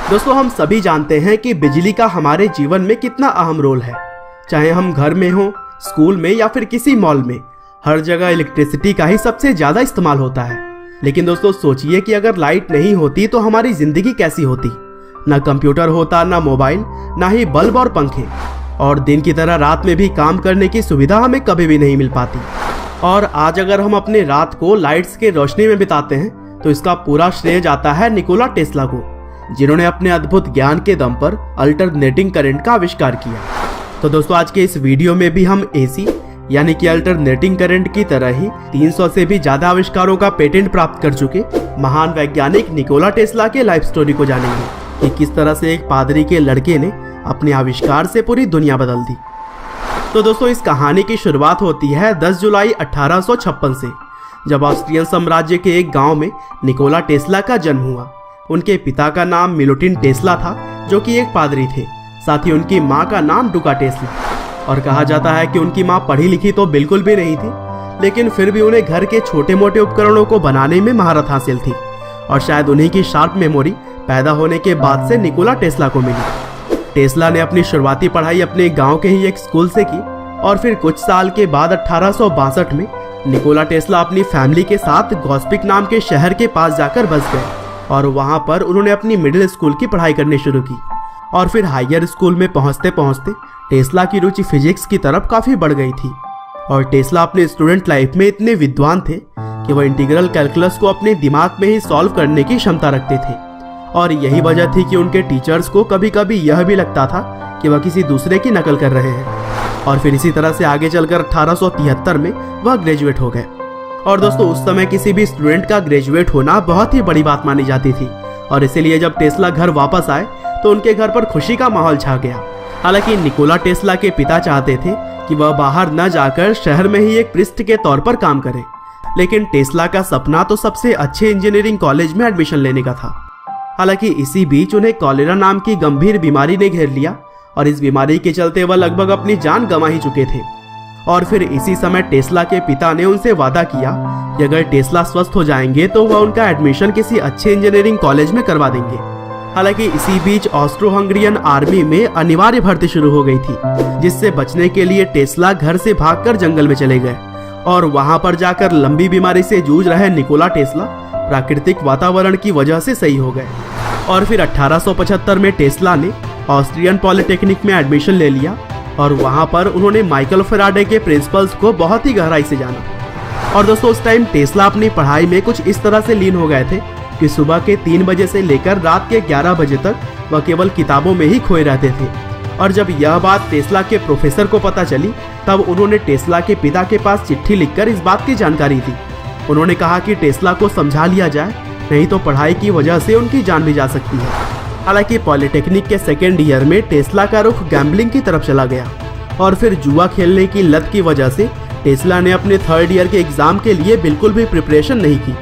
दोस्तों, हम सभी जानते हैं कि बिजली का हमारे जीवन में कितना अहम रोल है। चाहे हम घर में हो, स्कूल में या फिर किसी मॉल में, हर जगह इलेक्ट्रिसिटी का ही सबसे ज्यादा इस्तेमाल होता है। लेकिन दोस्तों, सोचिए कि अगर लाइट नहीं होती तो हमारी जिंदगी कैसी होती। ना कंप्यूटर होता, ना मोबाइल, ना ही बल्ब और पंखे, और दिन की तरह रात में भी काम करने की सुविधा हमें कभी भी नहीं मिल पाती। और आज अगर हम अपने रात को लाइट्स के रोशनी में बिताते हैं तो इसका पूरा श्रेय जाता है निकोला टेस्ला को, जिन्होंने अपने अद्भुत ज्ञान के दम पर अल्टरनेटिंग करंट का आविष्कार किया। तो दोस्तों, आज के इस वीडियो में भी हम एसी यानी कि अल्टरनेटिंग करंट की तरह ही 300 से भी ज्यादा आविष्कारों का पेटेंट प्राप्त कर चुके महान वैज्ञानिक निकोला टेस्ला के लाइफ स्टोरी को जानेंगे कि किस तरह से एक पादरी के लड़के ने अपने आविष्कार से पूरी दुनिया बदल दी। तो दोस्तों, इस कहानी की शुरुआत होती है 10 जुलाई 1856 से, जब ऑस्ट्रियन साम्राज्य के एक गांव में निकोला टेस्ला का जन्म हुआ। उनके पिता का नाम मिलुटिन टेस्ला था, जो कि एक पादरी थे। साथ ही उनकी मां का नाम डुका टेस्ला। और कहा जाता है कि उनकी मां पढ़ी लिखी तो बिल्कुल भी नहीं थी, लेकिन फिर भी उन्हें घर के छोटे मोटे उपकरणों को बनाने में महारत हासिल थी। और शायद उन्हीं की शार्प मेमोरी पैदा होने के बाद से निकोला टेस्ला को मिली। टेस्ला ने अपनी शुरुआती पढ़ाई अपने गांव के ही एक स्कूल से की, और फिर कुछ साल के बाद 1862 में निकोला टेस्ला अपनी फैमिली के साथ गॉस्पिक नाम के शहर के पास जाकर बस गए, और वहां पर उन्होंने अपनी मिडिल स्कूल की पढ़ाई करनी शुरू की। और फिर हायर स्कूल में पहुंचते पहुंचते टेस्ला की रुचि फिजिक्स की तरफ काफी बढ़ गई थी। और टेस्ला अपने स्टूडेंट लाइफ में इतने विद्वान थे कि वह इंटीग्रल कैलकुलस को अपने दिमाग में ही सॉल्व करने की क्षमता रखते थे। और यही वजह थी कि उनके टीचर्स को कभी कभी यह भी लगता था कि वह किसी दूसरे की नकल कर रहे हैं। और फिर इसी तरह से आगे चलकर 1873 में वह ग्रेजुएट हो गए। और दोस्तों, उस समय किसी भी स्टूडेंट का ग्रेजुएट होना बहुत ही बड़ी बात मानी जाती थी। और इसीलिए जब टेस्ला घर वापस आए तो उनके घर पर खुशी का माहौल छा गया। हालांकि निकोला टेस्ला के पिता चाहते थे कि वह बाहर न जाकर शहर में ही एक पृष्ठ के तौर पर काम करे, लेकिन टेस्ला का सपना तो सबसे अच्छे इंजीनियरिंग कॉलेज में एडमिशन लेने का था। हालांकि इसी बीच उन्हें कॉलेरा नाम की गंभीर बीमारी ने घेर लिया, और इस बीमारी के चलते वह लगभग अपनी जान गंवा ही चुके थे। और फिर इसी समय टेस्ला के पिता ने उनसे वादा किया कि अगर टेस्ला स्वस्थ हो जाएंगे तो वह उनका एडमिशन किसी अच्छे इंजीनियरिंग कॉलेज में करवा देंगे। हालांकि इसी बीच ऑस्ट्रो हंगरियन आर्मी में अनिवार्य भर्ती शुरू हो गई थी, जिससे बचने के लिए टेस्ला घर से भागकर जंगल में चले गए। और वहां पर जाकर लंबी बीमारी से जूझ रहे निकोला टेस्ला प्राकृतिक वातावरण की वजह से सही हो गए। और फिर 1875 में टेस्ला ने ऑस्ट्रियन पॉलिटेक्निक में एडमिशन ले लिया, और वहां पर उन्होंने माइकल फैराडे के प्रिंसिपल्स को बहुत ही गहराई से जाना। और दोस्तों, उस टाइम टेस्ला अपनी पढ़ाई में कुछ इस तरह से लीन हो गए थे कि सुबह के 3 बजे से लेकर रात के 11 बजे तक वह केवल किताबों में ही खोए रहते थे। और जब यह बात टेस्ला के प्रोफेसर को पता चली, तब उन्होंने टेस्ला के पिता के पास चिट्ठी लिखकर इस बात की जानकारी दी। उन्होंने कहा कि टेस्ला को समझा लिया जाए, नहीं तो पढ़ाई की वजह से उनकी जान भी जा सकती है। हालांकि पॉलिटेक्निक के सेकेंड ईयर में टेस्ला का रुख गैम्बलिंग की तरफ चला गया, और फिर जुआ खेलने की लत की वजह से टेस्ला ने अपने थर्ड ईयर के एग्जाम के लिए बिल्कुल भी प्रिपरेशन नहीं की।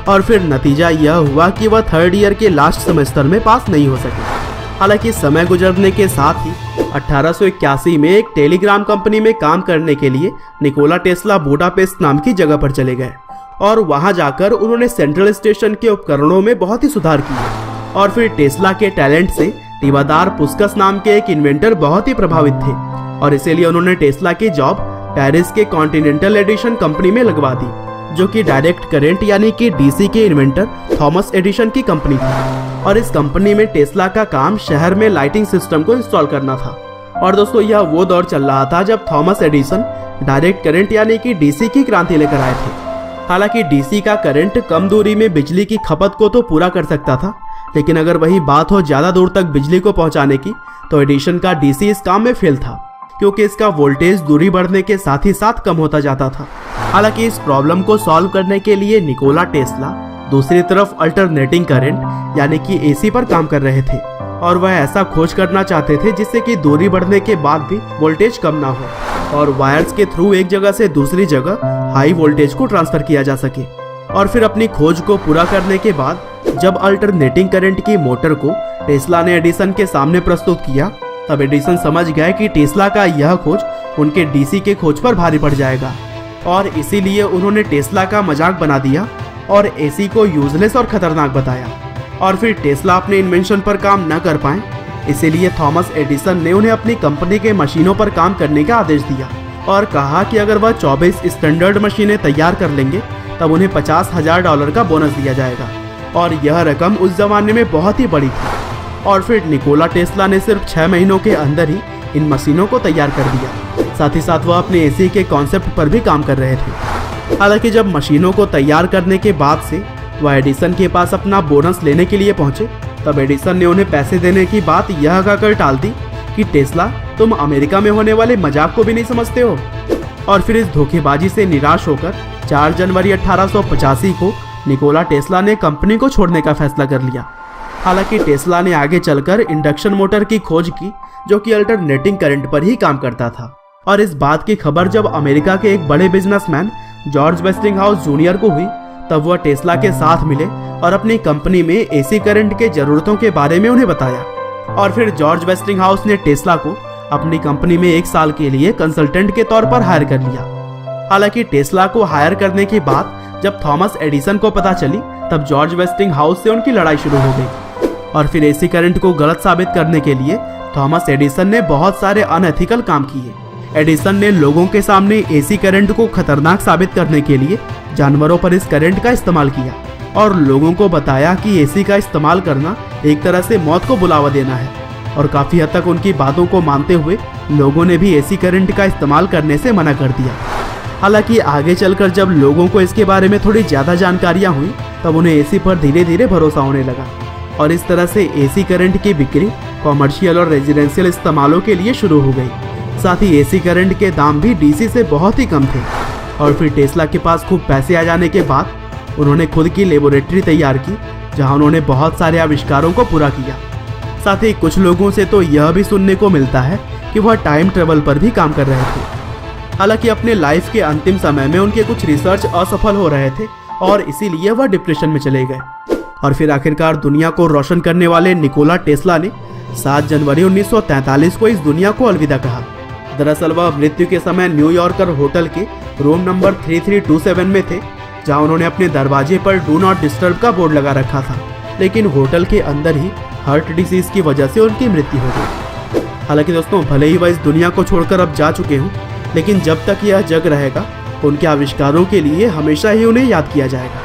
और फिर नतीजा यह हुआ कि वह थर्ड ईयर के लास्ट सेमेस्टर में पास नहीं हो सके। हालांकि समय गुजरने के साथ ही 1881 में एक टेलीग्राम कंपनी में काम करने के लिए निकोला टेस्ला बुडापेस्ट नाम की जगह पर चले गए, और वहां जाकर उन्होंने सेंट्रल स्टेशन के उपकरणों में बहुत ही सुधार किया। और फिर टेस्ला के टैलेंट से टीवादार पुस्कस नाम के एक इन्वेंटर बहुत ही प्रभावित थे, और इसीलिए उन्होंने टेस्ला की जॉब पेरिस के कॉन्टिनेंटल एडिशन कंपनी में लगवा दी, जो कि डायरेक्ट करंट यानी कि डीसी के इन्वेंटर थॉमस एडिशन की कंपनी थी। और इस कंपनी में टेस्ला का काम शहर में लाइटिंग सिस्टम को इंस्टॉल करना था। और दोस्तों, यह वो दौर चल रहा था जब थॉमस एडिसन डायरेक्ट करंट यानी कि डीसी की क्रांति लेकर आए थे। हालांकि डीसी का करंट कम दूरी में बिजली की खपत को तो पूरा कर सकता था, लेकिन अगर वही बात हो ज्यादा दूर तक बिजली को पहुंचाने की, तो एडिशन का डीसी इस काम में फेल था, क्योंकि इसका वोल्टेज दूरी बढ़ने के साथ ही साथ कम होता जाता था। हालांकि इस प्रॉब्लम को सॉल्व करने के लिए निकोला टेस्ला दूसरी तरफ अल्टरनेटिंग करंट यानी कि एसी पर काम कर रहे थे, और वह ऐसा खोज करना चाहते थे जिससे कि दूरी बढ़ने के बाद भी वोल्टेज कम ना हो, और वायर्स के थ्रू एक जगह से दूसरी जगह हाई वोल्टेज को ट्रांसफर किया जा सके। और फिर अपनी खोज को पूरा करने के बाद जब अल्टरनेटिंग करंट की मोटर को टेस्ला ने एडिसन के सामने प्रस्तुत किया, तब एडिसन समझ गए कि टेस्ला का यह खोज उनके डीसी के खोज पर भारी पड़ जाएगा, और इसीलिए उन्होंने टेस्ला का मजाक बना दिया और एसी को यूजलेस और खतरनाक बताया। और फिर टेस्ला अपने इन्वेंशन पर काम न कर पाए, इसीलिए थॉमस एडिसन ने उन्हें अपनी कंपनी के मशीनों पर काम करने का आदेश दिया और कहा कि अगर वह 24 स्टैंडर्ड मशीनें तैयार कर लेंगे तब उन्हें $50,000 का बोनस दिया जाएगा। और यह रकम उस जमाने में बहुत ही बड़ी थी। और फिर निकोला टेस्ला ने सिर्फ 6 महीनों के अंदर ही इन मशीनों को तैयार कर दिया। साथ ही साथ वह अपने एसी के कॉन्सेप्ट पर भी काम कर रहे थे। हालांकि जब मशीनों को तैयार करने के बाद से वह एडिसन के पास अपना बोनस लेने के लिए पहुंचे, तब एडिसन ने उन्हें पैसे देने की बात यह कहकर टाल दी कि टेस्ला, तुम अमेरिका में होने वाले मजाक को भी नहीं समझते हो। और फिर इस धोखेबाजी से निराश होकर 4 जनवरी 1885 को निकोला टेस्ला ने कंपनी को छोड़ने का फैसला कर लिया। हालांकि टेस्ला ने आगे चलकर इंडक्शन मोटर की खोज की जो कि अल्टरनेटिंग करंट पर ही काम करता था। और इस बात की खबर जब अमेरिका के एक बड़े बिजनेसमैन जॉर्ज वेस्टिंगहाउस जूनियर को हुई, तब वह टेस्ला के साथ मिले और अपनी कंपनी में एसी करंट के जरूरतों के बारे में उन्हें बताया। और फिर जॉर्ज वेस्टिंगहाउस ने टेस्ला को अपनी कंपनी में 1 साल के लिए कंसल्टेंट के तौर पर हायर कर लिया। हालांकि टेस्ला को हायर करने की बात जब थॉमस एडिसन को पता चली, तब जॉर्ज वेस्टिंगहाउस से उनकी लड़ाई शुरू हो गई। और फिर एसी करंट को गलत साबित करने के लिए थॉमस एडिसन ने बहुत सारे अनएथिकल काम किए। एडिसन ने लोगों के सामने एसी करंट को खतरनाक साबित करने के लिए जानवरों पर इस करंट का इस्तेमाल किया और लोगों को बताया कि एसी का इस्तेमाल करना एक तरह से मौत को बुलावा देना है। और काफी हद तक उनकी बातों को मानते हुए लोगों ने भी एसी करंट का इस्तेमाल करने से मना कर दिया। हालांकि आगे चलकर जब लोगों को इसके बारे में थोड़ी ज्यादा जानकारियां हुई, तब उन्हें एसी पर धीरे धीरे भरोसा होने लगा और इस तरह से एसी करंट की बिक्री कॉमर्शियल और रेजिडेंशियल इस्तेमालों के लिए शुरू हो गई। साथ ही एसी करंट के दाम भी डीसी से बहुत ही कम थे। और फिर टेस्ला के पास खूब पैसे आ जाने के बाद उन्होंने खुद की लेबोरेटरी तैयार की जहां उन्होंने बहुत सारे आविष्कारों को पूरा किया। साथ ही कुछ लोगों से तो यह भी सुनने को मिलता है कि वह टाइम ट्रेवल पर भी काम कर रहे थे। हालांकि अपने लाइफ के अंतिम समय में उनके कुछ रिसर्च असफल हो रहे थे और इसीलिए वह डिप्रेशन में चले गए। और फिर आखिरकार दुनिया को रोशन करने वाले निकोला टेस्ला ने 7 जनवरी 1943 को इस दुनिया को अलविदा कहा। दरअसल वह मृत्यु के समय न्यूयॉर्कर होटल के रूम नंबर 3327 में थे, जहां उन्होंने अपने दरवाजे पर डू नॉट डिस्टर्ब का बोर्ड लगा रखा था। लेकिन होटल के अंदर ही हार्ट डिसीज की वजह से उनकी मृत्यु हो गई। हालांकि दोस्तों, भले ही वह इस दुनिया को छोड़कर अब जा चुके हों, लेकिन जब तक यह जग रहेगा उनके आविष्कारों के लिए हमेशा ही उन्हें याद किया जाएगा।